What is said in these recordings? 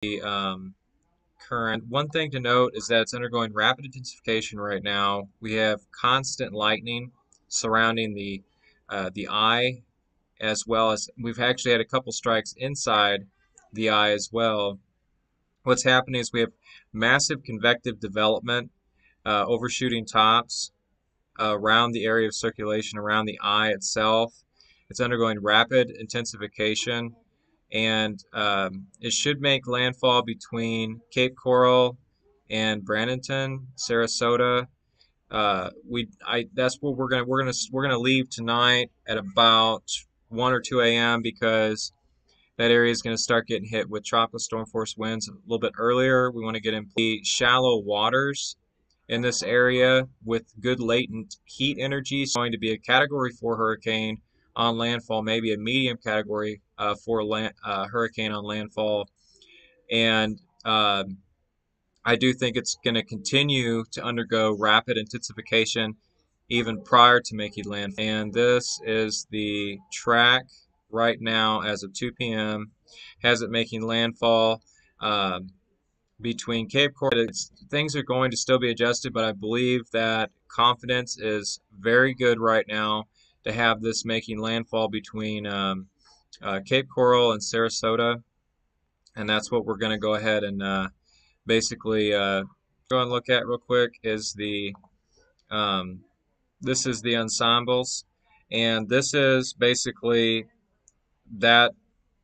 the current. One thing to note is that it's undergoing rapid intensification right now. We have constant lightning surrounding the eye, as well as we've actually had a couple strikes inside the eye as well. What's happening is we have massive convective development, overshooting tops around the area of circulation around the eye itself. It's undergoing rapid intensification, and it should make landfall between Cape Coral and Bradenton, Sarasota. That's what we're gonna leave tonight at about 1 or 2 a.m. because that area is going to start getting hit with tropical storm force winds a little bit earlier. We want to get in the shallow waters in this area with good latent heat energy. It's going to be a Category 4 hurricane on landfall, maybe a medium Category 4 hurricane on landfall. And I do think it's going to continue to undergo rapid intensification even prior to making landfall. And this is the track right now as of 2 p.m. Has it making landfall between Cape Coral. Things are going to still be adjusted, but I believe that confidence is very good right now to have this making landfall between Cape Coral and Sarasota. And that's what we're going to go ahead and basically go and look at real quick is um, this is the ensembles, and this is basically that,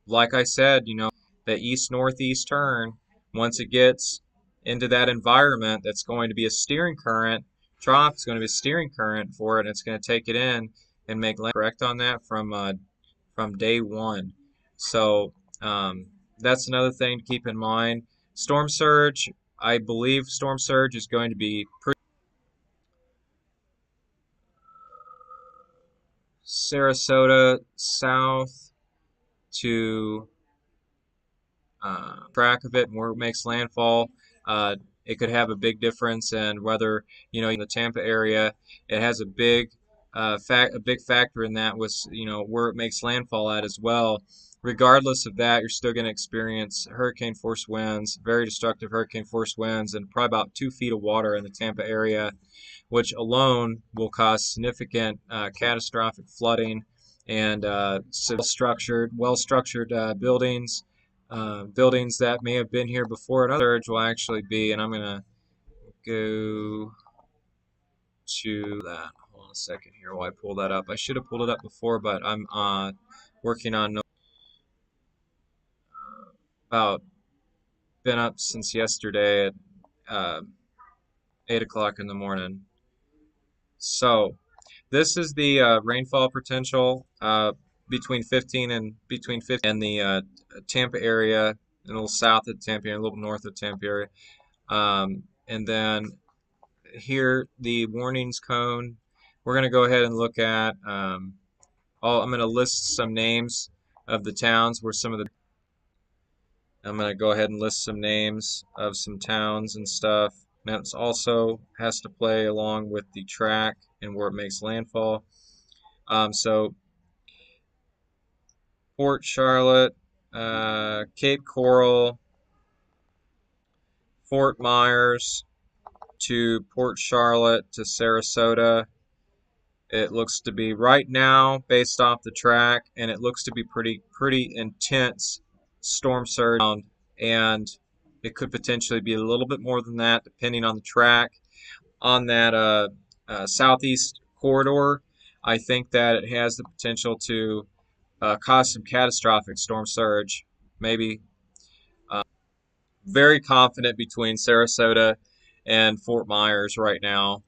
like I said, the east-northeast turn. Once it gets into that environment, that's going to be a steering current. Trough is going to be a steering current for it, and it's going to take it in and make land. Correct on that from day one. So that's another thing to keep in mind. Storm surge. I believe storm surge is going to be pretty. Sarasota south to track of it and where it makes landfall. It could have a big difference in whether in the Tampa area. It has a big factor in that was where it makes landfall at as well. Regardless of that, you're still going to experience hurricane force winds, very destructive hurricane force winds, and probably about 2 feet of water in the Tampa area, which alone will cause significant catastrophic flooding and well-structured buildings. Buildings that may have been here before another surge will actually be, and I'm going to go to that. Hold on a second here while I pull that up. I should have pulled it up before, but I'm working on about been up since yesterday at uh, 8 o'clock in the morning. So this is the rainfall potential between 15 and the Tampa area, a little south of Tampa area, a little north of Tampa area. And then here the warnings cone. We're going to go ahead and look at I'm going to list some names of the towns where some of the I'm going to go ahead and list some names of some towns and stuff. That also has to play along with the track and where it makes landfall. So Port Charlotte, Cape Coral, Fort Myers to Port Charlotte to Sarasota. It looks to be right now based off the track, and it looks to be pretty intense storm surge, and it could potentially be a little bit more than that depending on the track. On that southeast corridor, I think that it has the potential to cause some catastrophic storm surge. Maybe very confident between Sarasota and Fort Myers right now.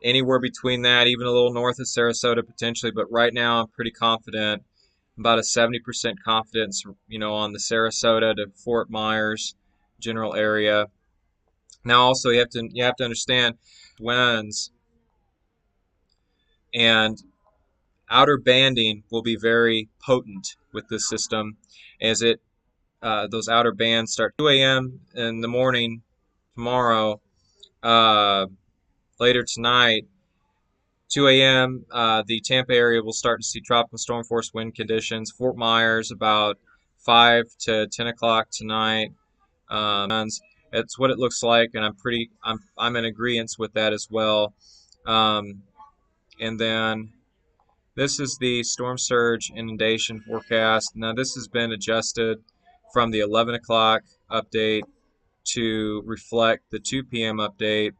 Anywhere between that, even a little north of Sarasota potentially, but right now I'm pretty confident, about a 70% confidence, on the Sarasota to Fort Myers general area. Now also you have to understand winds and outer banding will be very potent with this system as those outer bands start 2 a.m. in the morning tomorrow, later tonight. 2 a.m. The Tampa area will start to see tropical storm force wind conditions. Fort Myers about 5 to 10 o'clock tonight. It's what it looks like, and I'm in agreement with that as well. And then this is the storm surge inundation forecast. Now this has been adjusted from the 11 o'clock update to reflect the 2 p.m. update.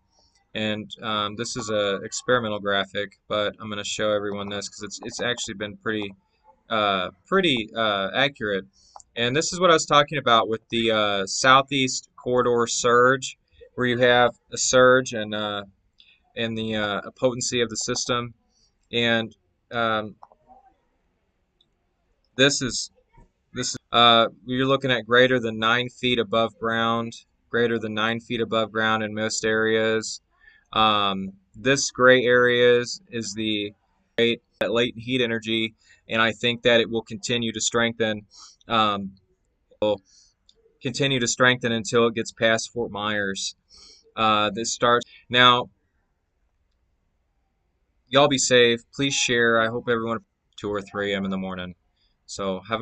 And this is a experimental graphic, but I'm going to show everyone this because it's actually been pretty accurate. And this is what I was talking about with the southeast corridor surge, where you have a surge and the potency of the system. And um, this is you're looking at greater than 9 feet above ground, greater than 9 feet above ground in most areas. This gray areas is the latent heat energy, and I think that it will continue to strengthen. Will continue to strengthen until it gets past Fort Myers. This starts now. Y'all be safe. Please share. I hope everyone 2 or 3 a.m. in the morning. So have